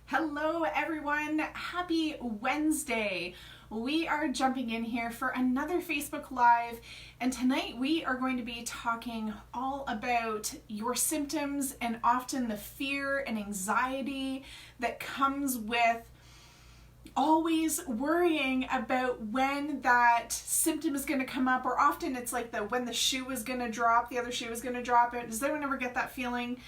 Hello everyone, happy Wednesday. We are jumping in here for another Facebook Live, and tonight we are going to be talking all about your symptoms and often the fear and anxiety that comes with always worrying about when that symptom is going to come up, or often it's like when the shoe is going to drop, the other shoe is going to drop. Does anyone ever get that feeling?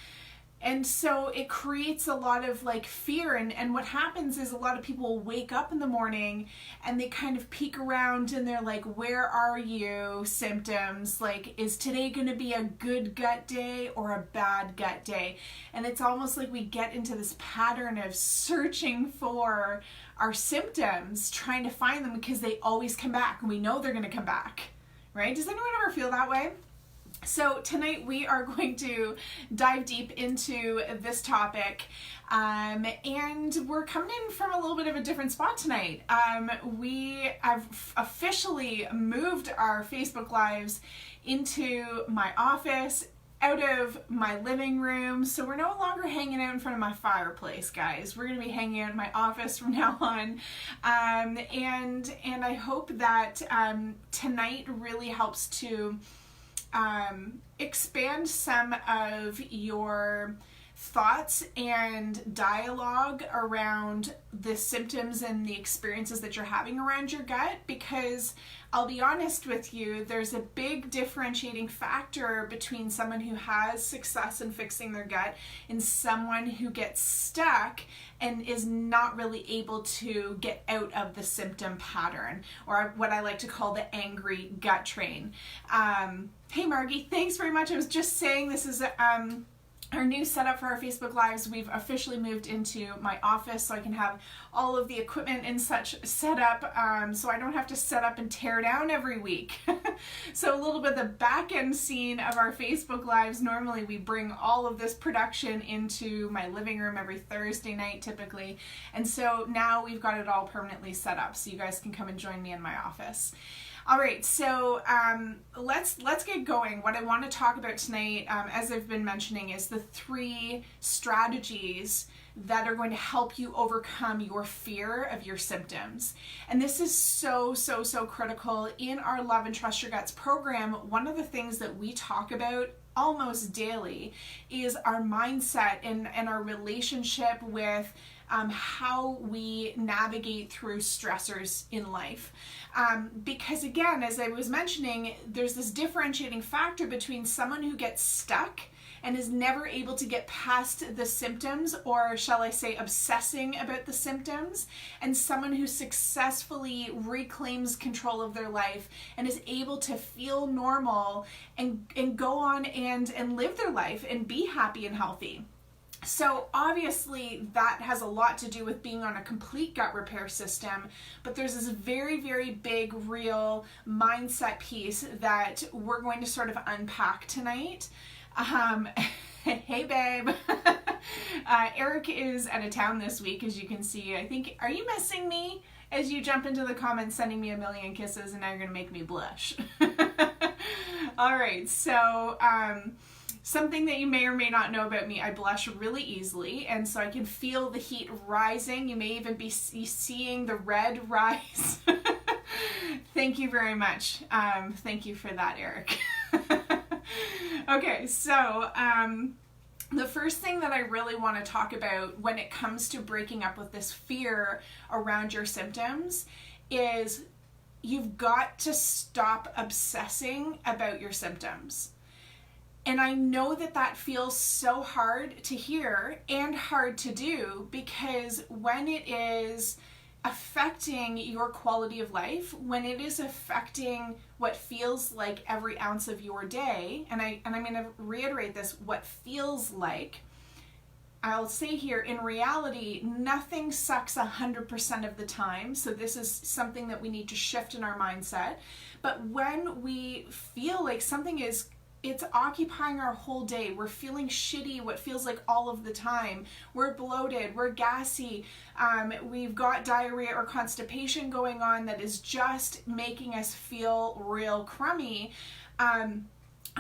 And so it creates a lot of fear, and what happens is a lot of people wake up in the morning and they kind of peek around and they're like, where are you symptoms? Is today going to be a good gut day or a bad gut day? And it's almost like we get into this pattern of searching for our symptoms, trying to find them because they always come back and we know they're going to come back, right? Does anyone ever feel that way? So tonight we are going to dive deep into this topic, and we're coming in from a little bit of a different spot tonight. We have officially moved our Facebook Lives into my office, out of my living room, so we're no longer hanging out in front of my fireplace, guys. We're going to be hanging out in my office from now on, and I hope that tonight really helps to expand some of your thoughts and dialogue around the symptoms and the experiences that you're having around your gut, because I'll be honest with you, there's a big differentiating factor between someone who has success in fixing their gut and someone who gets stuck and is not really able to get out of the symptom pattern, or what I like to call the angry gut train. Hey Margie, thanks very much. I was just saying this is our new setup for our Facebook Lives. We've officially moved into my office so I can have all of the equipment and such set up, so I don't have to set up and tear down every week. So a little bit of the back end scene of our Facebook Lives. Normally we bring all of this production into my living room every Thursday night typically, and so now we've got it all permanently set up so you guys can come and join me in my office. All right, so let's get going. What I want to talk about tonight, as I've been mentioning, is the 3 strategies that are going to help you overcome your fear of your symptoms. And this is so critical. In our Love and Trust Your Guts program, one of the things that we talk about almost daily is our mindset and our relationship with how we navigate through stressors in life. Because again, as I was mentioning, there's this differentiating factor between someone who gets stuck and is never able to get past the symptoms, or shall I say obsessing about the symptoms, and someone who successfully reclaims control of their life and is able to feel normal and go on and live their life and be happy and healthy. So obviously that has a lot to do with being on a complete gut repair system, but there's this very big, real mindset piece that we're going to sort of unpack tonight. Hey babe. Eric is out of town this week, as you can see. I think, are you missing me? As you jump into the comments sending me a million kisses, and now you're gonna make me blush. All right, so something that you may or may not know about me, I blush really easily, and so I can feel the heat rising. You may even be seeing the red rise. Thank you very much. Thank you for that, Eric. Okay, so the first thing that I really want to talk about when it comes to breaking up with this fear around your symptoms is you've got to stop obsessing about your symptoms. And I know that that feels so hard to hear and hard to do, because when it is affecting your quality of life, when it is affecting what feels like every ounce of your day, and I'm going to reiterate this, what feels like, I'll say here, in reality, nothing sucks 100% of the time. So this is something that we need to shift in our mindset. But when we feel like something it's occupying our whole day, we're feeling shitty what feels like all of the time, we're bloated, we're gassy, we've got diarrhea or constipation going on that is just making us feel real crummy,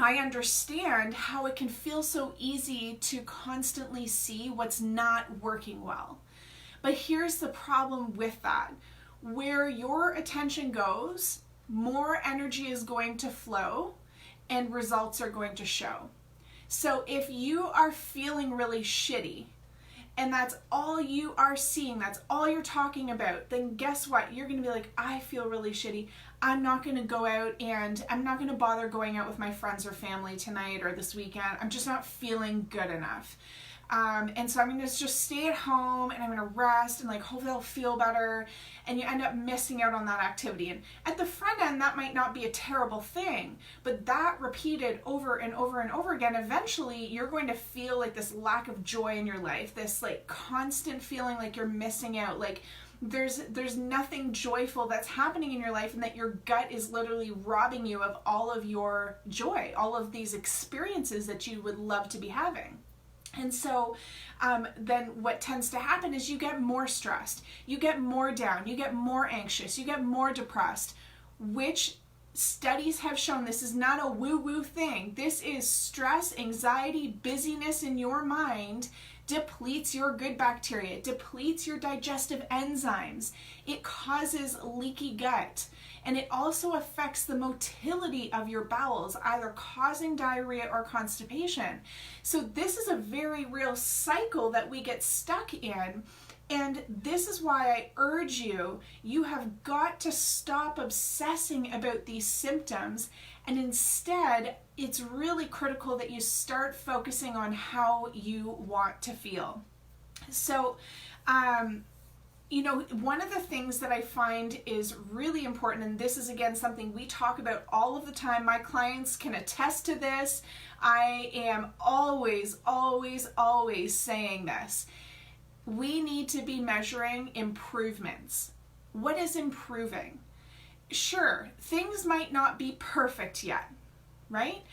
I understand how it can feel so easy to constantly see what's not working well. But here's the problem with that. Where your attention goes, more energy is going to flow and results are going to show. So if you are feeling really shitty and that's all you are seeing, that's all you're talking about, then guess what? You're going to be like, I feel really shitty. I'm not going to go out and I'm not going to bother going out with my friends or family tonight or this weekend. I'm just not feeling good enough. And so I'm going to just stay at home and I'm going to rest and like hopefully I'll feel better, and you end up missing out on that activity. And at the front end, that might not be a terrible thing, but that repeated over and over and over again, eventually you're going to feel like this lack of joy in your life, this like constant feeling like you're missing out, like there's nothing joyful that's happening in your life, and that your gut is literally robbing you of all of your joy, all of these experiences that you would love to be having. And so then what tends to happen is you get more stressed, you get more down, you get more anxious, you get more depressed, which studies have shown this is not a woo-woo thing. This is stress, anxiety, busyness in your mind depletes your good bacteria, it depletes your digestive enzymes, it causes leaky gut. And it also affects the motility of your bowels, either causing diarrhea or constipation. So this is a very real cycle that we get stuck in. And this is why I urge you, you have got to stop obsessing about these symptoms. And instead, it's really critical that you start focusing on how you want to feel. So, you know, one of the things that I find is really important, and this is again something we talk about all of the time, my clients can attest to this, I am always saying this. We need to be measuring improvements. What is improving? Sure, things might not be perfect yet, right?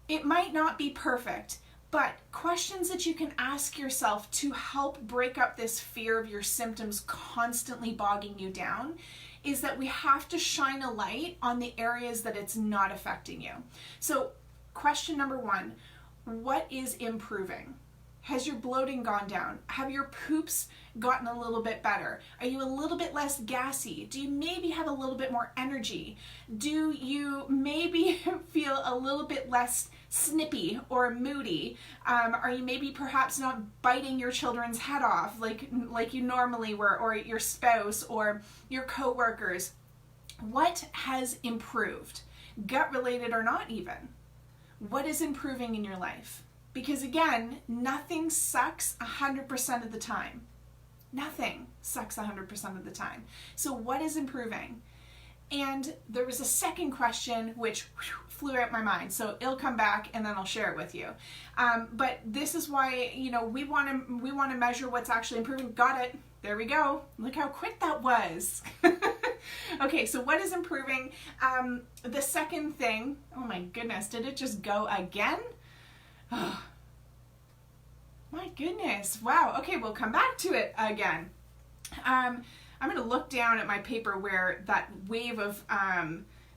It might not be perfect. But questions that you can ask yourself to help break up this fear of your symptoms constantly bogging you down is that we have to shine a light on the areas that it's not affecting you. So question number one, what is improving? Has your bloating gone down? Have your poops gotten a little bit better? Are you a little bit less gassy? Do you maybe have a little bit more energy? Do you maybe feel a little bit less snippy or moody? Are you maybe perhaps not biting your children's head off like you normally were, or your spouse or your coworkers? What has improved? Gut related or not even? What is improving in your life? Because again, nothing sucks 100% of the time. Nothing sucks 100% of the time. So what is improving? And there was a second question which flew out my mind, so it'll come back and then I'll share it with you. But this is why, you know, we want to measure what's actually improving. Got it. There we go. Look how quick that was. Okay, so what is improving? The second thing. Oh my goodness, did it just go again? Oh, my goodness. Wow. Okay, we'll come back to it again. I'm going to look down at my paper where that wave of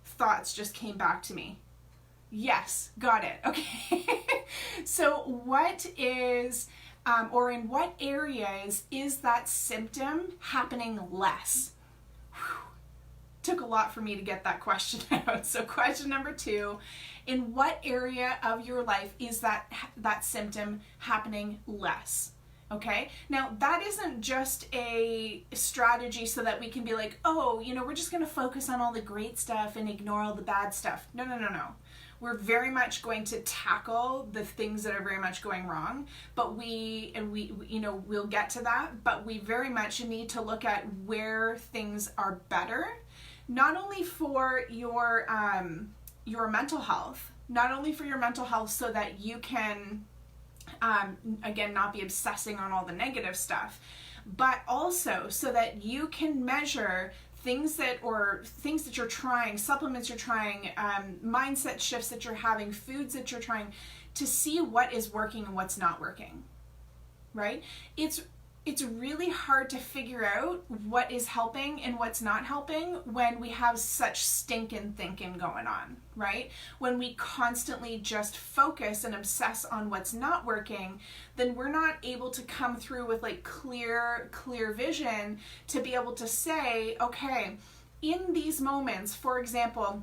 thoughts just came back to me. Yes, got it. Okay. So what is, or in what areas is that symptom happening less? Whew. Took a lot for me to get that question out. So question number two, in what area of your life is that symptom happening less? Okay, now that isn't just a strategy so that we can be like, oh, you know, we're just going to focus on all the great stuff and ignore all the bad stuff. No. We're very much going to tackle the things that are very much going wrong, but we you know, we'll get to that, but we very much need to look at where things are better, not only for your mental health, so that you can again, not be obsessing on all the negative stuff, but also so that you can measure things that you're trying, supplements you're trying, mindset shifts that you're having, foods that you're trying, to see what is working and what's not working, right? It's it's really hard to figure out what is helping and what's not helping when we have such stinking thinking going on, right? When we constantly just focus and obsess on what's not working, then we're not able to come through with like clear vision to be able to say, okay, in these moments, for example,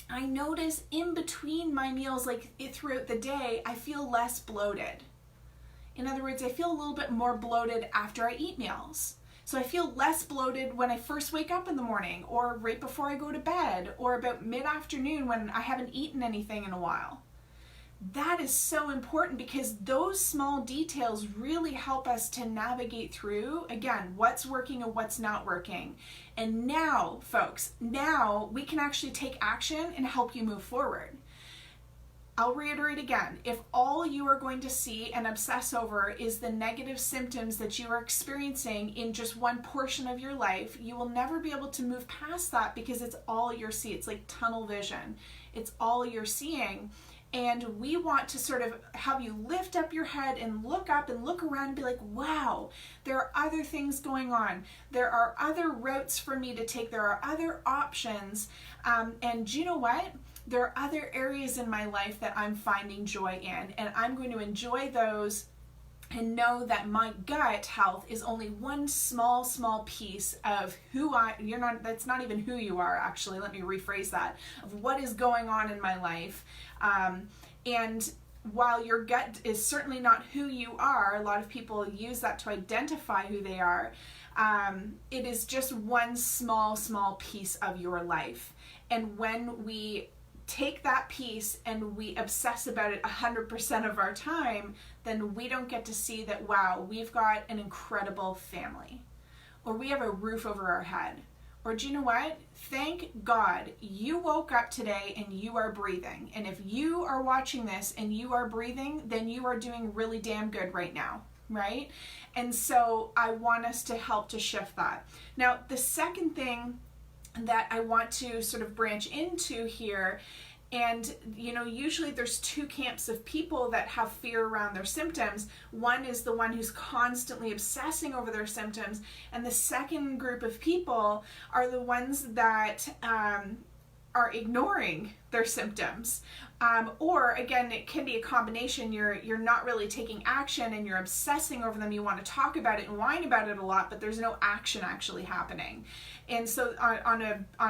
I notice in between my meals, like throughout the day, I feel less bloated. In other words, I feel a little bit more bloated after I eat meals. So I feel less bloated when I first wake up in the morning, or right before I go to bed, or about mid-afternoon when I haven't eaten anything in a while. That is so important because those small details really help us to navigate through, again, what's working and what's not working. And now, folks, now we can actually take action and help you move forward. I'll reiterate again, if all you are going to see and obsess over is the negative symptoms that you are experiencing in just one portion of your life, you will never be able to move past that because it's all you're seeing. It's like tunnel vision. It's all you're seeing. And we want to sort of have you lift up your head and look up and look around and be like, wow, there are other things going on. There are other routes for me to take. There are other options. And do you know what? There are other areas in my life that I'm finding joy in, and I'm going to enjoy those and know that my gut health is only one small piece of that's not even who you are, actually. Let me rephrase that, of what is going on in my life. And while your gut is certainly not who you are, a lot of people use that to identify who they are. It is just one small piece of your life. And when we take that piece and we obsess about it 100% of our time, then we don't get to see that, wow, we've got an incredible family, or we have a roof over our head, or do you know what? Thank God you woke up today and you are breathing. And if you are watching this and you are breathing, then you are doing really damn good right now, right? And so I want us to help to shift that. Now, the second thing that I want to sort of branch into here, and usually there's two camps of people that have fear around their symptoms. One is the one who's constantly obsessing over their symptoms, and the second group of people are the ones that are ignoring their symptoms. Or again, it can be a combination. You're not really taking action and you're obsessing over them. You want to talk about it and whine about it a lot, but there's no action actually happening. And so on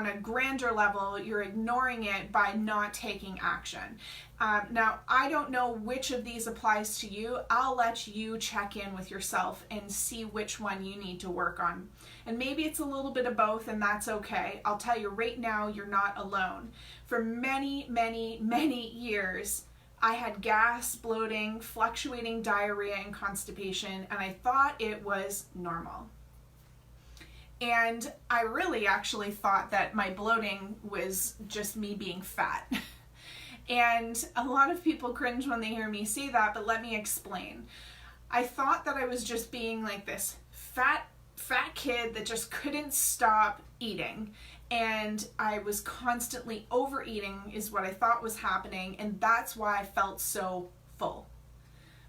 a grander level, you're ignoring it by not taking action. Now, I don't know which of these applies to you. I'll let you check in with yourself and see which one you need to work on. And maybe it's a little bit of both, and that's okay. I'll tell you right now, you're not alone. For many years, I had gas, bloating, fluctuating diarrhea, and constipation, and I thought it was normal. And I really actually thought that my bloating was just me being fat. And a lot of people cringe when they hear me say that, but let me explain. I thought that I was just being like this fat kid that just couldn't stop eating. And I was constantly overeating is what I thought was happening, and that's why I felt so full.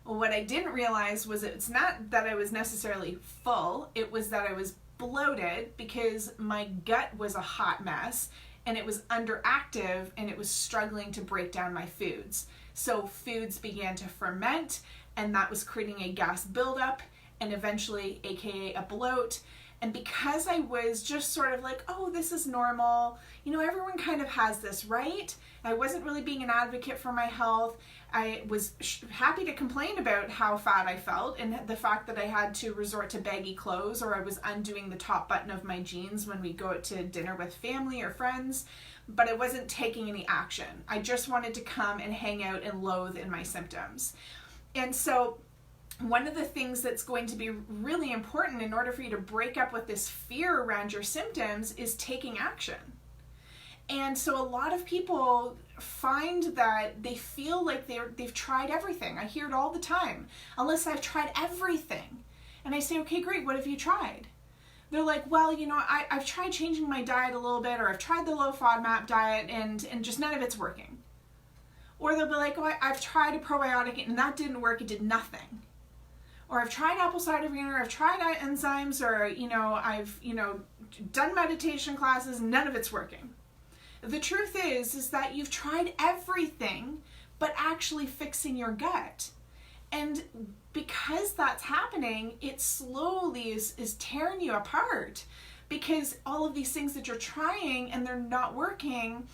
Well, what I didn't realize was it's not that I was necessarily full, it was that I was bloated because my gut was a hot mess and it was underactive and it was struggling to break down my foods. So foods began to ferment, and that was creating a gas buildup and eventually AKA a bloat. And because I was just sort of like, oh, this is normal, everyone kind of has this, right? I wasn't really being an advocate for my health. I was happy to complain about how fat I felt and the fact that I had to resort to baggy clothes, or I was undoing the top button of my jeans when we go out to dinner with family or friends, but I wasn't taking any action. I just wanted to come and hang out and loathe in my symptoms. And so one of the things that's going to be really important in order for you to break up with this fear around your symptoms is taking action. And so a lot of people find that they feel like they've tried everything. I hear it all the time. Unless I've tried everything. And I say, okay, great, what have you tried? They're like, well, I've tried changing my diet a little bit, or I've tried the low FODMAP diet and just none of it's working. Or they'll be like, oh, I've tried a probiotic and that didn't work, it did nothing. or I've tried apple cider vinegar, I've tried enzymes, or, I've, done meditation classes, none of it's working. The truth is that you've tried everything but actually fixing your gut. And because that's happening, it slowly is tearing you apart, because all of these things that you're trying and they're not working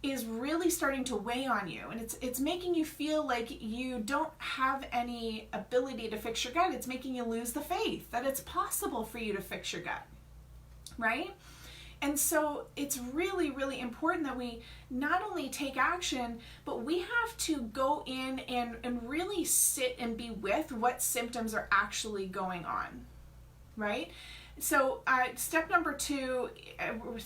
is really starting to weigh on you. And it's making you feel like you don't have any ability to fix your gut. It's making you lose the faith that it's possible for you to fix your gut, right? And so it's really, really important that we not only take action, but we have to go in and really sit and be with what symptoms are actually going on, right? So step number 2,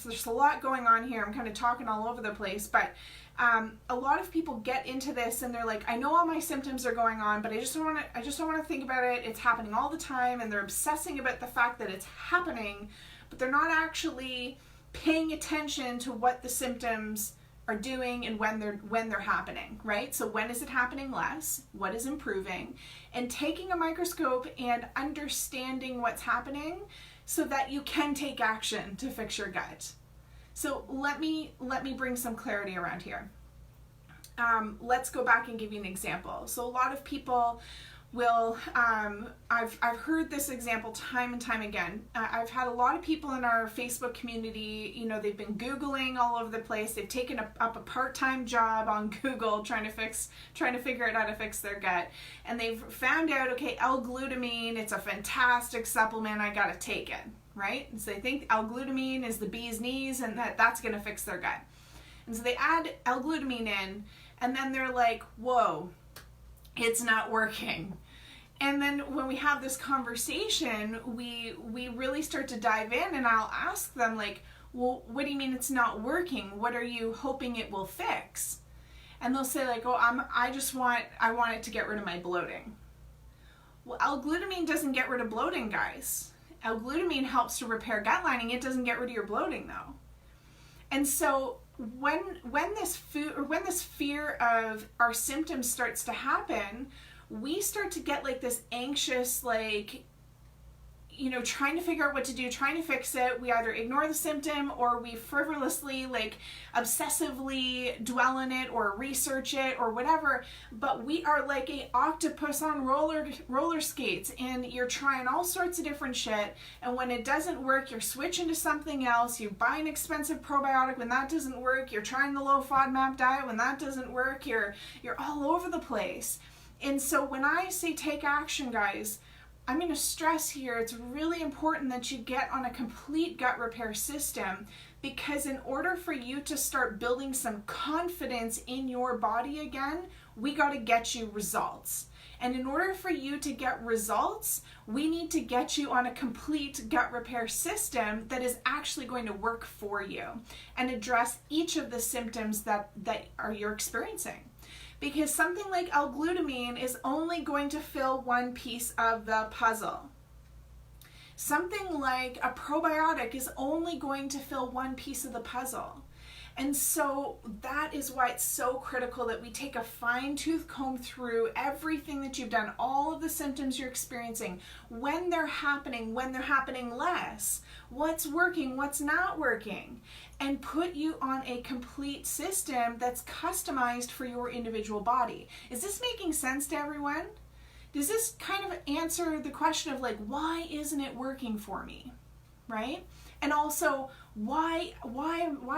there's a lot going on here. I'm kind of talking all over the place, but a lot of people get into this and they're like, I know all my symptoms are going on, but I just don't want to think about it. It's happening all the time, and they're obsessing about the fact that it's happening, but they're not actually paying attention to what the symptoms are doing and when they're happening, right? So when is it happening less? What is improving? And taking a microscope and understanding what's happening so that you can take action to fix your gut. So let me bring some clarity around here. Let's go back and give you an example. So a lot of people will, I've heard this example time and time again. I've had a lot of people in our Facebook community, they've been Googling all over the place. They've taken up a part-time job on Google trying to figure out how to fix their gut. And they've found out, okay, L-glutamine, it's a fantastic supplement, I gotta take it, right? And so they think L-glutamine is the bee's knees and that's gonna fix their gut. And so they add L-glutamine in, and then they're like, whoa, it's not working. And then when we have this conversation, we really start to dive in, and I'll ask them like, well, what do you mean it's not working? What are you hoping it will fix? And they'll say like, oh, I want it to get rid of my bloating. Well, L-glutamine doesn't get rid of bloating, guys. L-glutamine helps to repair gut lining. It doesn't get rid of your bloating though. And so when this fear of our symptoms starts to happen, we start to get like this anxious, like, trying to figure out what to do, trying to fix it. We either ignore the symptom, or we frivolously, like, obsessively dwell in it or research it or whatever. But we are like a octopus on roller skates, and you're trying all sorts of different shit. And when it doesn't work, you're switching to something else. You buy an expensive probiotic when that doesn't work. You're trying the low FODMAP diet when that doesn't work. You're all over the place. And so when I say take action, guys, I'm going to stress here, it's really important that you get on a complete gut repair system, because in order for you to start building some confidence in your body again, we got to get you results. And in order for you to get results, we need to get you on a complete gut repair system that is actually going to work for you and address each of the symptoms that you're experiencing. Because something like L-glutamine is only going to fill one piece of the puzzle. Something like a probiotic is only going to fill one piece of the puzzle. And so that is why it's so critical that we take a fine-tooth comb through everything that you've done, all of the symptoms you're experiencing, when they're happening less, what's working, what's not working, and put you on a complete system that's customized for your individual body. Is this making sense to everyone? Does this kind of answer the question of like, why isn't it working for me, right? And also, why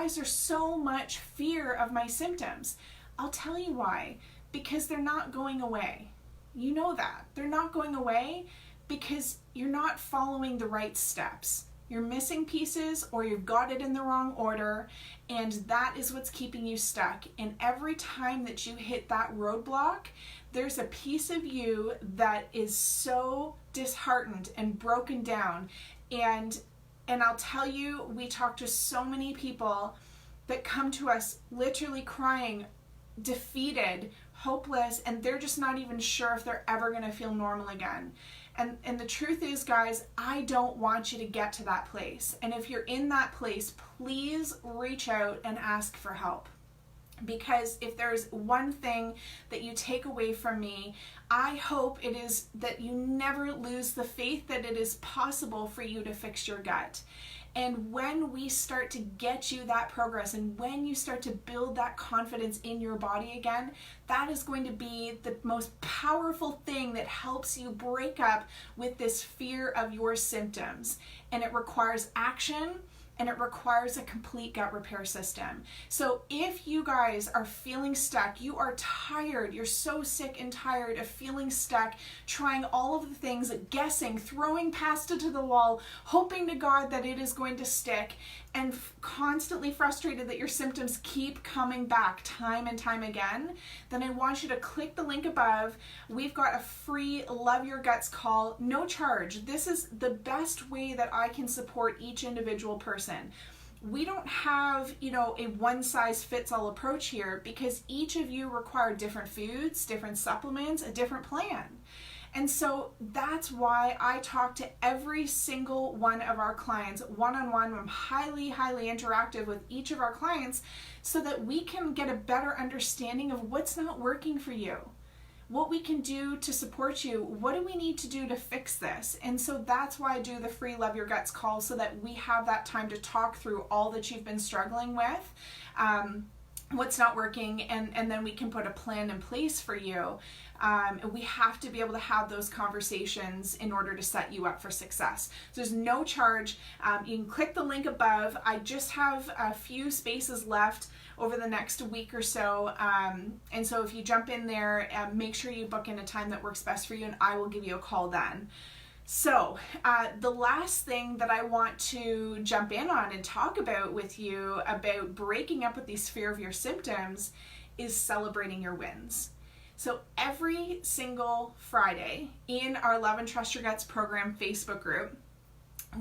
is there so much fear of my symptoms? I'll tell you why. Because they're not going away. You know that. They're not going away because you're not following the right steps. You're missing pieces, or you've got it in the wrong order, and that is what's keeping you stuck. And every time that you hit that roadblock, there's a piece of you that is so disheartened and broken down. And I'll tell you, we talk to so many people that come to us literally crying, defeated, hopeless, and they're just not even sure if they're ever going to feel normal again. And the truth is, guys, I don't want you to get to that place. And if you're in that place, please reach out and ask for help. Because if there's one thing that you take away from me, I hope it is that you never lose the faith that it is possible for you to fix your gut. And when we start to get you that progress, and when you start to build that confidence in your body again, that is going to be the most powerful thing that helps you break up with this fear of your symptoms. And it requires action, and it requires a complete gut repair system. So if you guys are feeling stuck, you are tired, you're so sick and tired of feeling stuck, trying all of the things, guessing, throwing pasta to the wall, hoping to God that it is going to stick, and constantly frustrated that your symptoms keep coming back time and time again, then I want you to click the link above. We've got a free Love Your Guts call, no charge. This is the best way that I can support each individual person. We don't have, a one-size-fits-all approach here, because each of you require different foods, different supplements, a different plan. And so that's why I talk to every single one of our clients one-on-one. I'm highly, highly interactive with each of our clients so that we can get a better understanding of what's not working for you, what we can do to support you, what do we need to do to fix this. And so that's why I do the free Love Your Guts call, so that we have that time to talk through all that you've been struggling with, what's not working, and then we can put a plan in place for you. We have to be able to have those conversations in order to set you up for success. So there's no charge. You can click the link above. I just have a few spaces left over the next week or so. And so if you jump in there, make sure you book in a time that works best for you, and I will give you a call then. So the last thing that I want to jump in on and talk about with you about breaking up with these fear of your symptoms is celebrating your wins. So every single Friday in our Love and Trust Your Guts program Facebook group,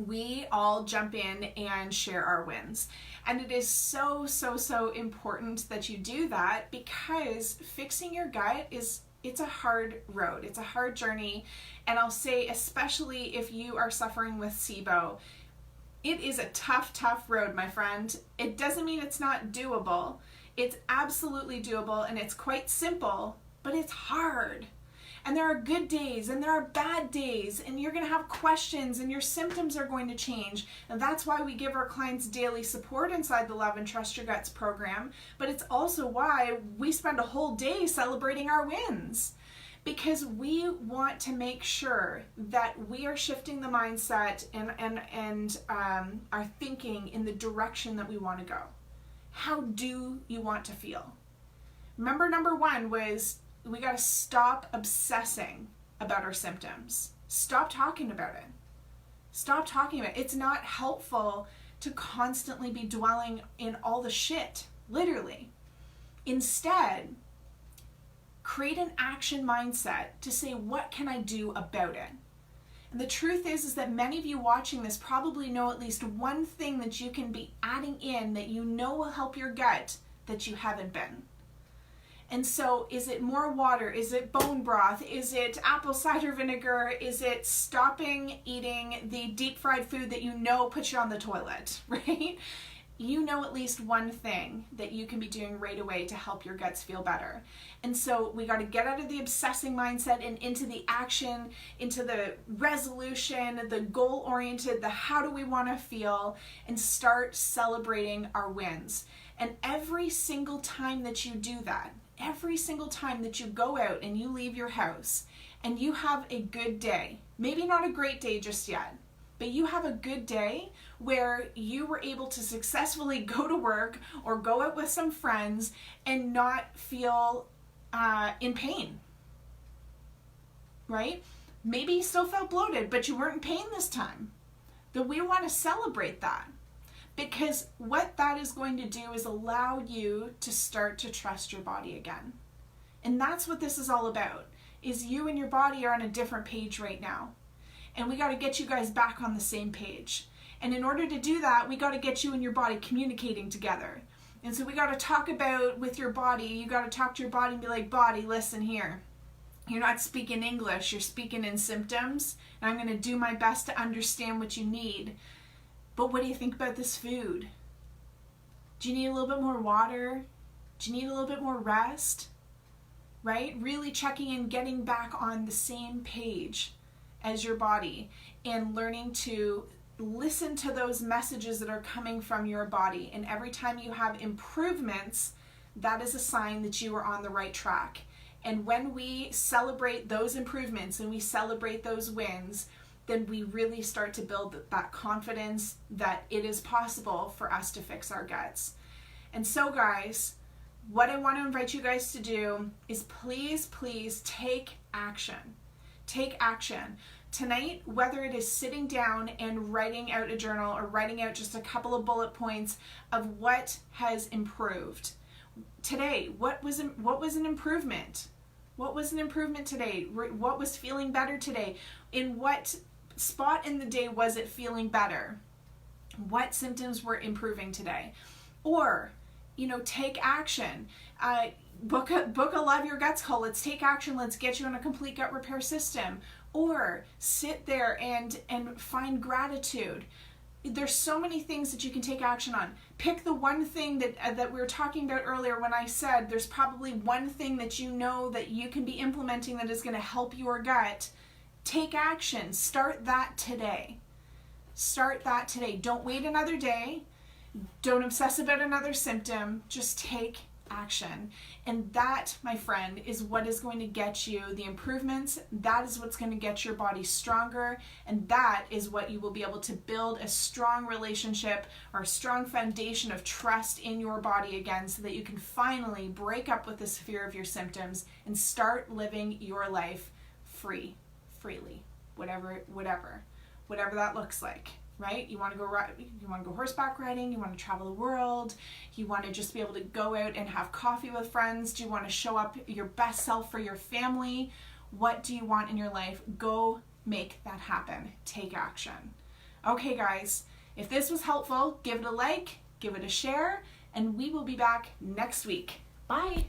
we all jump in and share our wins. And it is so, so, so important that you do that, because fixing your gut it's a hard road. It's a hard journey. And I'll say, especially if you are suffering with SIBO, it is a tough, tough road, my friend. It doesn't mean it's not doable. It's absolutely doable, and it's quite simple, but it's hard. And there are good days and there are bad days, and you're going to have questions, and your symptoms are going to change. And that's why we give our clients daily support inside the Love and Trust Your Guts program. But it's also why we spend a whole day celebrating our wins, because we want to make sure that we are shifting the mindset and our thinking in the direction that we want to go. How do you want to feel? Remember, number one was, we got to stop obsessing about our symptoms. Stop talking about it. Stop talking about it. It's not helpful to constantly be dwelling in all the shit, literally. Instead, create an action mindset to say, what can I do about it? And the truth is that many of you watching this probably know at least one thing that you can be adding in that you know will help your gut that you haven't been. And so is it more water? Is it bone broth? Is it apple cider vinegar? Is it stopping eating the deep fried food that you know puts you on the toilet, right? You know at least one thing that you can be doing right away to help your guts feel better. And so we got to get out of the obsessing mindset and into the action, into the resolution, the goal-oriented, the how do we want to feel, and start celebrating our wins. And every single time that you do that, every single time that you go out and you leave your house and you have a good day, maybe not a great day just yet, but you have a good day where you were able to successfully go to work or go out with some friends and not feel in pain, right? Maybe you still felt bloated, but you weren't in pain this time. But we want to celebrate that, because what that is going to do is allow you to start to trust your body again. And that's what this is all about, is you and your body are on a different page right now. And we got to get you guys back on the same page. And in order to do that, we got to get you and your body communicating together. And so we got to talk about with your body, you got to talk to your body and be like, body, listen here. You're not speaking English, you're speaking in symptoms. And I'm going to do my best to understand what you need. But what do you think about this food? Do you need a little bit more water? Do you need a little bit more rest? Right? Really checking in, getting back on the same page as your body and learning to listen to those messages that are coming from your body. And every time you have improvements, that is a sign that you are on the right track. And when we celebrate those improvements and we celebrate those wins, then we really start to build that confidence that it is possible for us to fix our guts. And so guys, what I want to invite you guys to do is please take action. Take action. Tonight, whether it is sitting down and writing out a journal or writing out just a couple of bullet points of what has improved. Today, what was an improvement? What was an improvement today? What was feeling better today? In what spot in the day was it feeling better? What symptoms were improving today? Or, take action. Book a Love Your Guts call. Let's take action. Let's get you on a complete gut repair system. Or sit there and find gratitude. There's so many things that you can take action on. Pick the one thing that we were talking about earlier when I said there's probably one thing that you know that you can be implementing that is going to help your gut. Take action. Start that today. Start that today. Don't wait another day. Don't obsess about another symptom. Just take action. And that, my friend, is what is going to get you the improvements. That is what's going to get your body stronger. And that is what you will be able to build a strong relationship or a strong foundation of trust in your body again, so that you can finally break up with this fear of your symptoms and start living your life freely, whatever that looks like. Right? You want to go horseback riding, you want to travel the world, you want to just be able to go out and have coffee with friends, do you want to show up your best self for your family? What do you want in your life? Go make that happen. Take action. Okay, guys, if this was helpful, give it a like, give it a share, and we will be back next week. Bye.